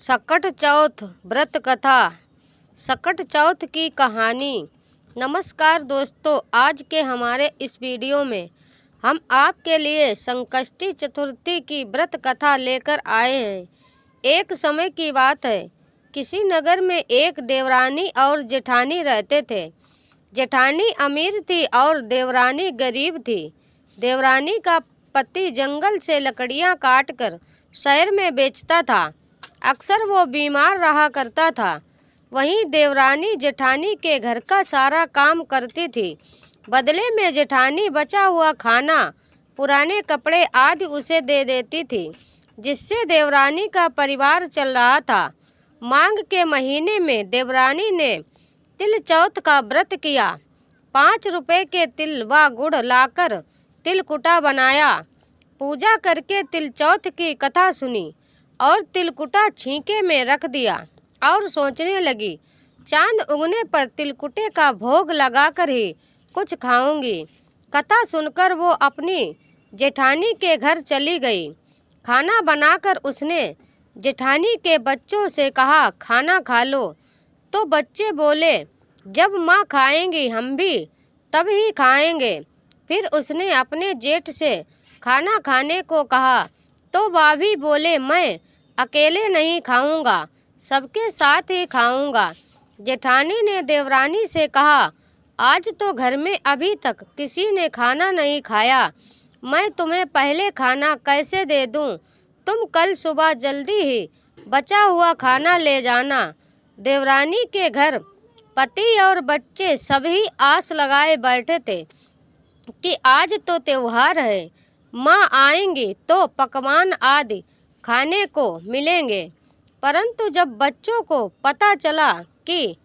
सकट चौथ व्रत कथा। सकट चौथ की कहानी। नमस्कार दोस्तों, आज के हमारे इस वीडियो में हम आपके लिए संकष्टी चतुर्थी की व्रत कथा लेकर आए हैं। एक समय की बात है, किसी नगर में एक देवरानी और जेठानी रहते थे। जेठानी अमीर थी और देवरानी गरीब थी। देवरानी का पति जंगल से लकड़ियां काटकर शहर में बेचता था। अक्सर वो बीमार रहा करता था। वहीं देवरानी जेठानी के घर का सारा काम करती थी। बदले में जेठानी बचा हुआ खाना, पुराने कपड़े आदि उसे दे देती थी, जिससे देवरानी का परिवार चल रहा था। मांग के महीने में देवरानी ने तिल चौथ का व्रत किया। 5 रुपए के तिल व गुड़ लाकर तिलकुटा बनाया। पूजा करके तिल चौथ की कथा सुनी और तिलकुटा छींके में रख दिया और सोचने लगी, चांद उगने पर तिलकुटे का भोग लगाकर ही कुछ खाऊंगी। कथा सुनकर वो अपनी जेठानी के घर चली गई। खाना बनाकर उसने जेठानी के बच्चों से कहा, खाना खा लो। तो बच्चे बोले, जब माँ खाएंगी हम भी तब ही खाएंगे। फिर उसने अपने जेठ से खाना खाने को कहा तो वह भी बोले, मैं अकेले नहीं खाऊंगा, सबके साथ ही खाऊंगा। जेठानी ने देवरानी से कहा, आज तो घर में अभी तक किसी ने खाना नहीं खाया, मैं तुम्हें पहले खाना कैसे दे दूं? तुम कल सुबह जल्दी ही बचा हुआ खाना ले जाना। देवरानी के घर पति और बच्चे सभी आस लगाए बैठे थे कि आज तो त्योहार है, माँ आएंगी तो पकवान आदि खाने को मिलेंगे। परंतु जब बच्चों को पता चला कि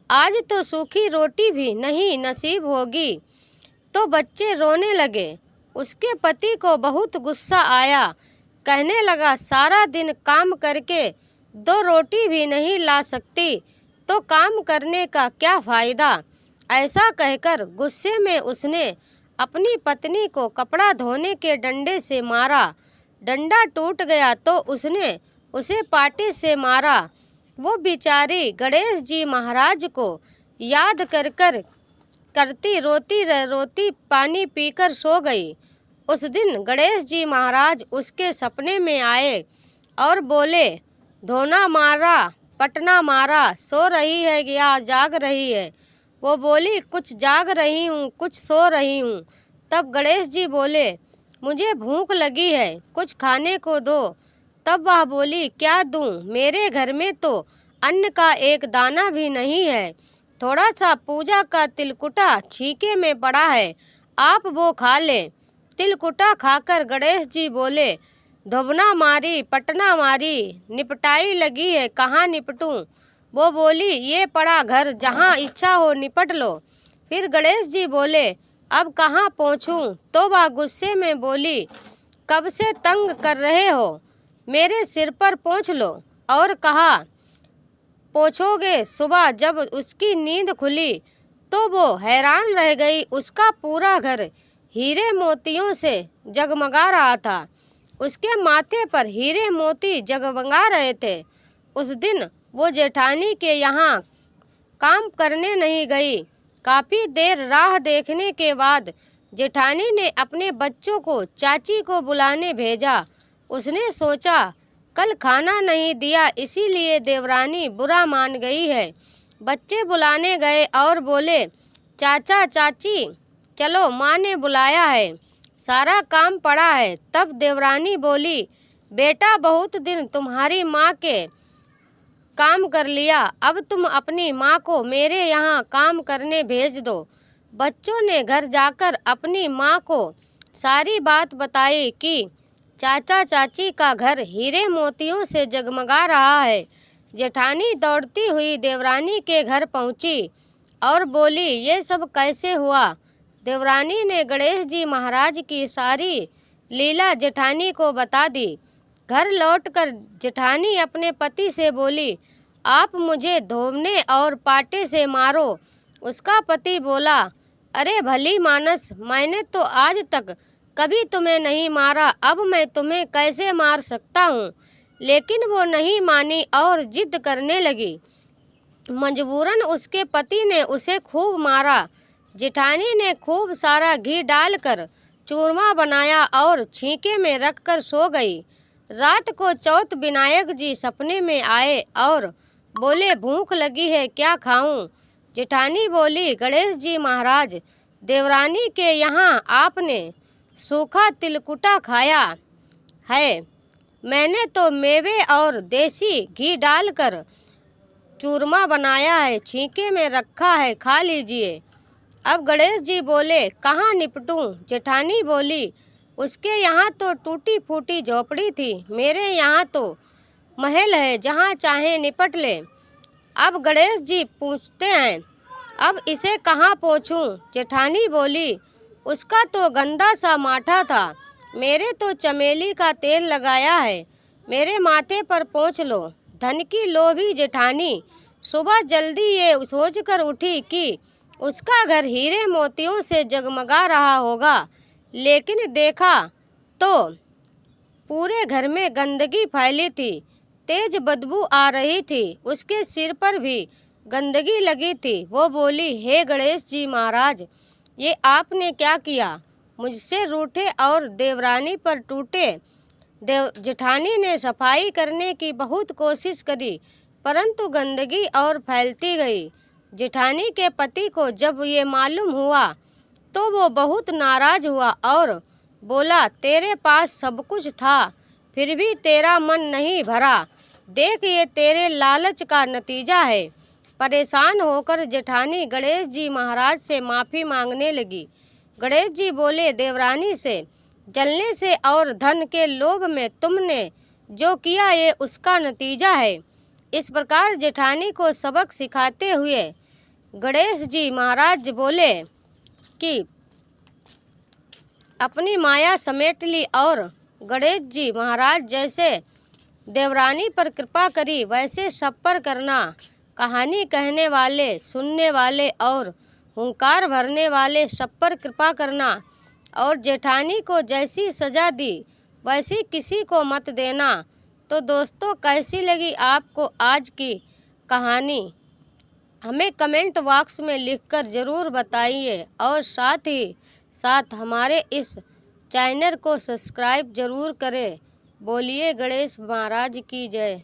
आज तो सूखी रोटी भी नहीं नसीब होगी, तो बच्चे रोने लगे। उसके पति को बहुत गुस्सा आया। कहने लगा, सारा दिन काम करके 2 रोटी भी नहीं ला सकती तो काम करने का क्या फ़ायदा। ऐसा कहकर गुस्से में उसने अपनी पत्नी को कपड़ा धोने के डंडे से मारा। डंडा टूट गया तो उसने उसे पाटे से मारा। वो बेचारी गणेश जी महाराज को याद कर करती रोती पानी पीकर सो गई। उस दिन गणेश जी महाराज उसके सपने में आए और बोले, धोना मारा पटना मारा, सो रही है या जाग रही है? वो बोली, कुछ जाग रही हूँ, कुछ सो रही हूँ। तब गणेश जी बोले, मुझे भूख लगी है, कुछ खाने को दो। तब वह बोली, क्या दूँ? मेरे घर में तो अन्न का एक दाना भी नहीं है। थोड़ा सा पूजा का तिलकुटा छीके में पड़ा है, आप वो खा लें। तिलकुटा खाकर गणेश जी बोले, धोबना मारी पटना मारी, निपटाई लगी है, कहाँ निपटूं? वो बोली, ये पड़ा घर, जहाँ इच्छा हो निपट लो। फिर गणेश जी बोले, अब कहाँ पहुँचूं? तो वह गुस्से में बोली, कब से तंग कर रहे हो, मेरे सिर पर पोंछ लो। और कहा, पोंछोगे? सुबह जब उसकी नींद खुली तो वो हैरान रह गई। उसका पूरा घर हीरे मोतियों से जगमगा रहा था। उसके माथे पर हीरे मोती जगमगा रहे थे। उस दिन वो जेठानी के यहाँ काम करने नहीं गई। काफ़ी देर राह देखने के बाद जेठानी ने अपने बच्चों को चाची को बुलाने भेजा। उसने सोचा, कल खाना नहीं दिया इसीलिए देवरानी बुरा मान गई है। बच्चे बुलाने गए और बोले, चाचा चाची चलो, माँ ने बुलाया है, सारा काम पड़ा है। तब देवरानी बोली, बेटा बहुत दिन तुम्हारी माँ के काम कर लिया, अब तुम अपनी माँ को मेरे यहाँ काम करने भेज दो। बच्चों ने घर जाकर अपनी माँ को सारी बात बताई कि चाचा चाची का घर हीरे मोतियों से जगमगा रहा है। जेठानी दौड़ती हुई देवरानी के घर पहुँची और बोली, ये सब कैसे हुआ? देवरानी ने गणेश जी महाराज की सारी लीला जेठानी को बता दी। घर लौटकर जेठानी अपने पति से बोली, आप मुझे धोबने और पाटे से मारो। उसका पति बोला, अरे भली मानस, मैंने तो आज तक कभी तुम्हें नहीं मारा, अब मैं तुम्हें कैसे मार सकता हूँ? लेकिन वो नहीं मानी और जिद करने लगी। मजबूरन उसके पति ने उसे खूब मारा। जेठानी ने खूब सारा घी डालकर चूरमा बनाया और छींके में रखकर सो गई। रात को चौथ विनायक जी सपने में आए और बोले, भूख लगी है, क्या खाऊं? जेठानी बोली, गणेश जी महाराज, देवरानी के यहाँ आपने सूखा तिलकुटा खाया है। मैंने तो मेवे और देसी घी डालकर चूरमा बनाया है, छींके में रखा है, खा लीजिए। अब गणेश जी बोले, कहाँ निपटूं? जेठानी बोली, उसके यहाँ तो टूटी फूटी झोपड़ी थी, मेरे यहाँ तो महल है, जहाँ चाहे निपट ले। अब गणेश जी पूछते हैं, अब इसे कहाँ पहुँचूं? जेठानी बोली, उसका तो गंदा सा माथा था, मेरे तो चमेली का तेल लगाया है, मेरे माथे पर पोंछ लो। धन की लोभी जेठानी सुबह जल्दी ये सोचकर उठी कि उसका घर हीरे मोतियों से जगमगा रहा होगा, लेकिन देखा तो पूरे घर में गंदगी फैली थी, तेज बदबू आ रही थी, उसके सिर पर भी गंदगी लगी थी। वो बोली, हे गणेश जी महाराज, ये आपने क्या किया? मुझसे रूठे और देवरानी पर टूटे। जेठानी ने सफाई करने की बहुत कोशिश करी, परंतु गंदगी और फैलती गई। जेठानी के पति को जब ये मालूम हुआ तो वो बहुत नाराज हुआ और बोला, तेरे पास सब कुछ था, फिर भी तेरा मन नहीं भरा, देख ये तेरे लालच का नतीजा है। परेशान होकर जेठानी गणेश जी महाराज से माफ़ी मांगने लगी। गणेश जी बोले, देवरानी से जलने से और धन के लोभ में तुमने जो किया ये उसका नतीजा है। इस प्रकार जेठानी को सबक सिखाते हुए गणेश जी महाराज बोले कि अपनी माया समेट ली और गणेश जी महाराज जैसे देवरानी पर कृपा करी वैसे सब पर करना। कहानी कहने वाले, सुनने वाले और हुंकार भरने वाले सब पर कृपा करना और जेठानी को जैसी सज़ा दी वैसी किसी को मत देना। तो दोस्तों, कैसी लगी आपको आज की कहानी? हमें कमेंट बॉक्स में लिखकर ज़रूर बताइए और साथ ही साथ हमारे इस चैनल को सब्सक्राइब ज़रूर करें। बोलिए गणेश महाराज की जय।